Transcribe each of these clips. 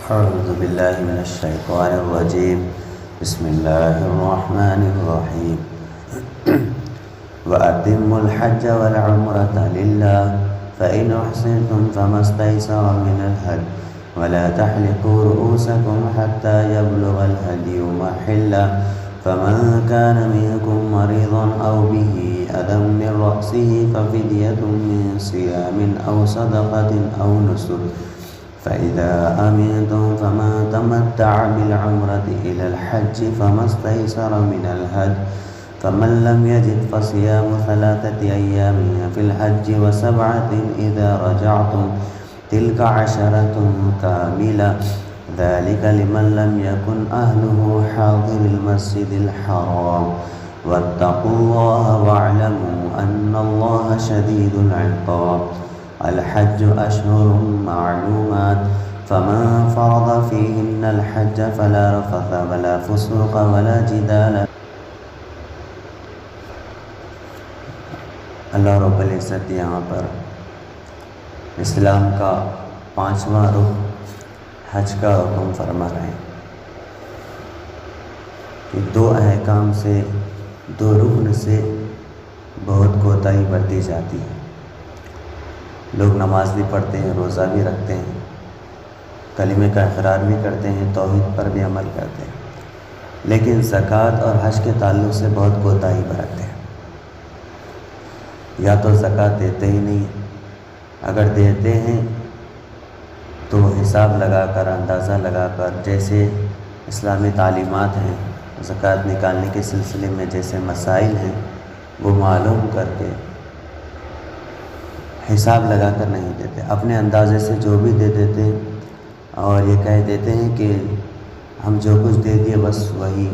أعوذ بالله من الشيطان الرجيم بسم الله الرحمن الرحيم وأتموا الحج والعمرة لله فإن أحسنتم فما استيسر من الهدي ولا تحلقوا رؤوسكم حتى يبلغ الهدي محله فمن كان منكم مريضا أو به أذى من رأسه ففدية من صيام أو صدقة أو نسك فإذا أمنتم فمن تمتع بالعمرة إلى الحج فما استيسر من الهدي فمن لم يجد فصيام 3 أيام في الحج و7 إذا رجعتم تلك 10 كاملة ذلك لمن لم يكن أهله حاضر المسجد الحرام واتقوا الله واعلموا أن الله شديد العقاب الحج أشهر معلومات فمن فرض فيهن الحج فلا رفث ولا فسوق ولا جدال. اللہ رب العزت یہاں پر اسلام کا 5واں رکن حج کا حکم فرما رہے ہیں کہ 2 احکام سے 2 رکن سے بہت کوتاہی برتی جاتی ہے. لوگ نماز بھی پڑھتے ہیں، روزہ بھی رکھتے ہیں، کلمے کا اقرار بھی کرتے ہیں، توحید پر بھی عمل کرتے ہیں، لیکن زکوٰۃ اور حج کے تعلق سے بہت کوتاہی برتتے ہیں. یا تو زکوٰۃ دیتے ہی نہیں، اگر دیتے ہیں تو حساب لگا کر، اندازہ لگا کر، جیسے اسلامی تعلیمات ہیں زکوٰۃ نکالنے کے سلسلے میں جیسے مسائل ہیں وہ معلوم کر کے حساب لگا کر نہیں دیتے، اپنے اندازے سے جو بھی دے دیتے اور یہ کہہ دیتے ہیں کہ ہم جو کچھ دے دیے بس وہی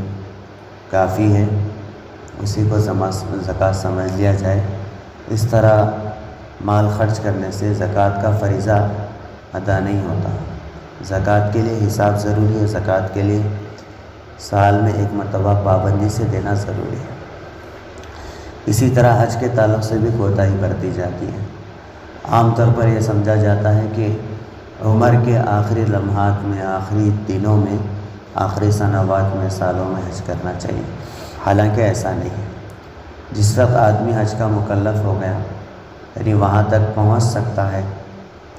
کافی ہے، اسی کو زکوٰۃ سمجھ لیا جائے. اس طرح مال خرچ کرنے سے زکوٰۃ کا فریضہ ادا نہیں ہوتا. زکوٰۃ کے لیے حساب ضروری ہے، زکوٰۃ کے لیے سال میں 1 مرتبہ پابندی سے دینا ضروری ہے. اسی طرح حج کے تعلق سے بھی کوتاہی برتی جاتی ہے. عام طور پر یہ سمجھا جاتا ہے کہ عمر کے آخری لمحات میں، آخری دنوں میں، آخری سنوات میں، سالوں میں حج کرنا چاہیے، حالانکہ ایسا نہیں ہے. جس وقت آدمی حج کا مکلف ہو گیا، یعنی وہاں تک پہنچ سکتا ہے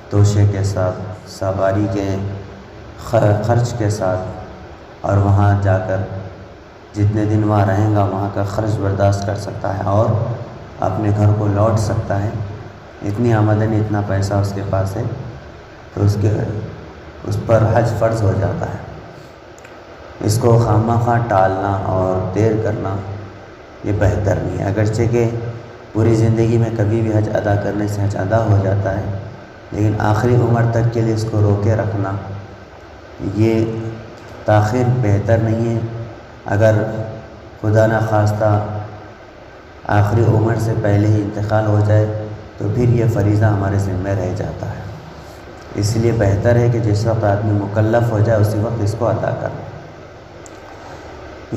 توشے کے ساتھ، سواری کے خرچ کے ساتھ، اور وہاں جا کر جتنے دن وہاں رہیں گا وہاں کا خرچ برداشت کر سکتا ہے اور اپنے گھر کو لوٹ سکتا ہے، اتنی آمدنی، اتنا پیسہ اس کے پاس ہے، تو اس پر حج فرض ہو جاتا ہے. اس کو خواہ ٹالنا اور دیر کرنا یہ بہتر نہیں ہے. اگرچہ کہ پوری زندگی میں کبھی بھی حج ادا کرنے سے حج ادا ہو جاتا ہے، لیکن آخری عمر تک کے لیے اس کو روکے رکھنا یہ تاخیر بہتر نہیں ہے. اگر خدا نخواستہ آخری عمر سے پہلے ہی انتقال ہو جائے تو پھر یہ فریضہ ہمارے ذمہ رہ جاتا ہے. اس لیے بہتر ہے کہ جس وقت آدمی مکلف ہو جائے اسی وقت اس کو ادا کریں.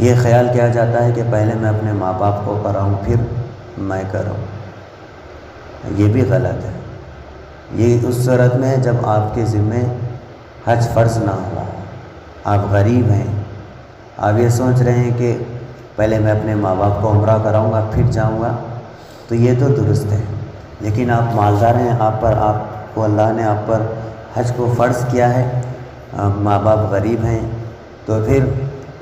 یہ خیال کیا جاتا ہے کہ پہلے میں اپنے ماں باپ کو کراؤں پھر میں کروں، یہ بھی غلط ہے. یہ اس صورت میں ہے جب آپ کے ذمہ حج فرض نہ ہو، آپ غریب ہیں، آپ یہ سوچ رہے ہیں کہ پہلے میں اپنے ماں باپ کو عمرہ کراؤں گا پھر جاؤں گا، تو یہ تو درست ہے. لیکن آپ مالدار ہیں، آپ کو اللہ نے آپ پر حج کو فرض کیا ہے، ماں باپ غریب ہیں، تو پھر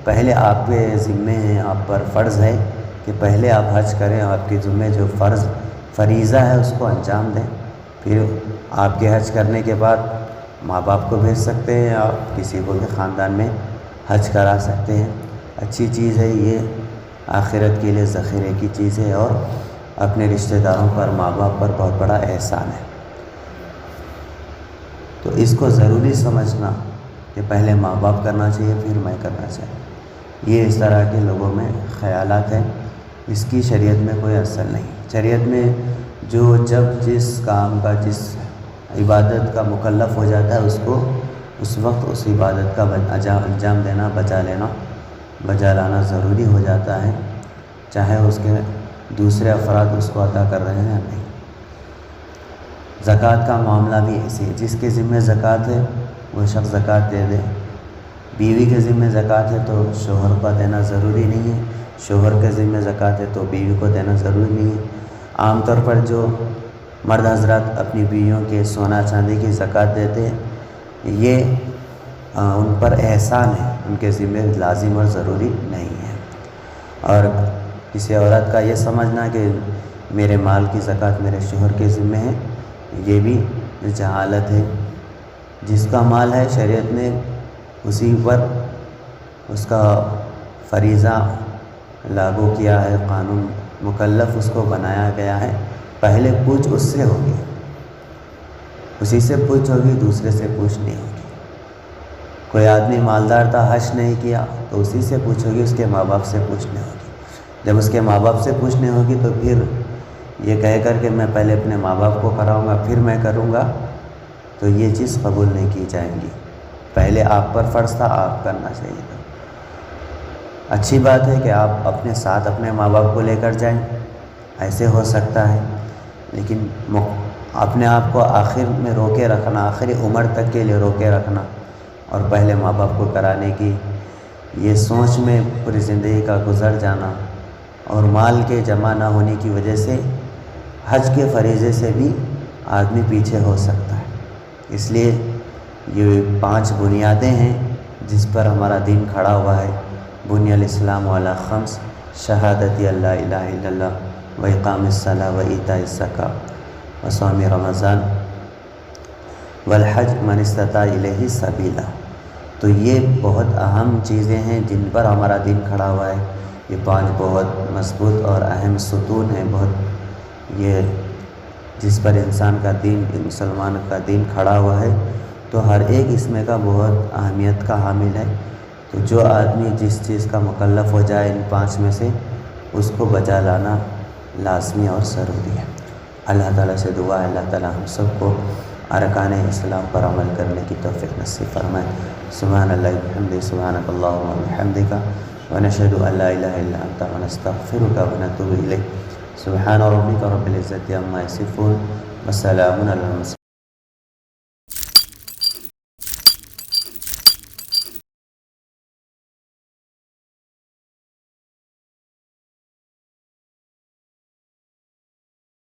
پہلے آپ کے ذمے ہیں، آپ پر فرض ہے کہ پہلے آپ حج کریں، آپ کے ذمے جو فریضہ ہے اس کو انجام دیں. پھر آپ کے حج کرنے کے بعد ماں باپ کو بھیج سکتے ہیں، آپ کسی کو بھی خاندان میں حج کرا سکتے ہیں. اچھی چیز ہے یہ، آخرت کے لیے ذخیرے کی چیز ہے اور اپنے رشتہ داروں پر، ماں باپ پر بہت بڑا احسان ہے. تو اس کو ضروری سمجھنا کہ پہلے ماں باپ کرنا چاہیے پھر میں کرنا چاہیے، یہ اس طرح کے لوگوں میں خیالات ہیں. اس کی شریعت میں کوئی اصل نہیں. شریعت میں جب جس کام کا، جس عبادت کا مکلف ہو جاتا ہے اس کو اس وقت اس عبادت کا انجام دینا، بجا لانا ضروری ہو جاتا ہے، چاہے اس کے دوسرے افراد اس کو ادا کر رہے ہیں یا نہیں. زکوٰۃ کا معاملہ بھی ایسے ہے، جس کے ذمہ زکوٰۃ ہے وہ شخص زکوٰۃ دے دے۔ بیوی کے ذمہ زکوٰۃ ہے تو شوہر کا دینا ضروری نہیں ہے، شوہر کے ذمہ زکوٰۃ ہے تو بیوی کو دینا ضروری نہیں ہے۔ عام طور پر جو مرد حضرات اپنی بیویوں کے سونا چاندی کی زکوٰۃ دیتے ہیں، یہ ان پر احسان ہے، ان کے ذمہ لازم اور ضروری نہیں ہے۔ اور کسی عورت کا یہ سمجھنا کہ میرے مال کی زکوٰۃ میرے شوہر کے ذمہ ہے، یہ بھی جہالت ہے۔ جس کا مال ہے شریعت نے اسی پر اس کا فریضہ لاگو کیا ہے، قانون مکلف اس کو بنایا گیا ہے۔ پہلے پوچھ اس سے ہوگی، اسی سے پوچھ ہوگی، دوسرے سے پوچھ نہیں ہوگی۔ کوئی آدمی مالدار تھا، حج نہیں کیا، تو اسی سے پوچھ ہوگی، اس کے ماں باپ سے پوچھنے ہوگی۔ جب اس کے ماں باپ سے پوچھنے ہوگی تو پھر یہ کہہ کر کہ میں پہلے اپنے ماں باپ کو کراؤں گا پھر میں کروں گا، تو یہ چیز قبول نہیں کی جائیں گی۔ پہلے آپ پر فرض تھا، آپ کرنا چاہیے تھا۔ اچھی بات ہے کہ آپ اپنے ساتھ اپنے ماں باپ کو لے کر جائیں، ایسے ہو سکتا ہے، لیکن اپنے آپ کو آخر میں روکے رکھنا، آخری عمر تک کے لیے روکے رکھنا اور پہلے ماں باپ کو کرانے کی یہ سوچ میں پوری زندگی کا گزر جانا، اور مال کے جمع نہ ہونے کی وجہ سے حج کے فریضے سے بھی آدمی پیچھے ہو سکتا ہے۔ اس لیے یہ 5 بنیادیں ہیں جس پر ہمارا دین کھڑا ہوا ہے۔ بنی الاسلام علی 5، شہادت اللہ الہ الا اللہ و اقام الصلاۃ و ایتاء الزکوٰۃ و صوم رمضان والحج من استطاع الیہ سبیلا۔ تو یہ بہت اہم چیزیں ہیں جن پر ہمارا دین کھڑا ہوا ہے۔ یہ 5 بہت مضبوط اور اہم ستون ہیں، بہت یہ جس پر انسان کا دین، مسلمان کا دین کھڑا ہوا ہے، تو ہر ایک اس میں کا بہت اہمیت کا حامل ہے۔ تو جو آدمی جس چیز کا مکلف ہو جائے ان 5 میں سے، اس کو بجا لانا لازمی اور ضروری ہے۔ اللہ تعالیٰ سے دعا ہے اللہ تعالیٰ ہم سب کو ارکان اسلام پر عمل کرنے کی توفیق نصیب فرمائے۔ سبحان اللہ وبحمدہ، سبحانک اللہم وبحمدک، ونشہد ان لا الہ الا انت ونستغفرک ونتوب الیک۔ سبحان ربک رب العزۃ عما یصفون وسلام علی المرسلین۔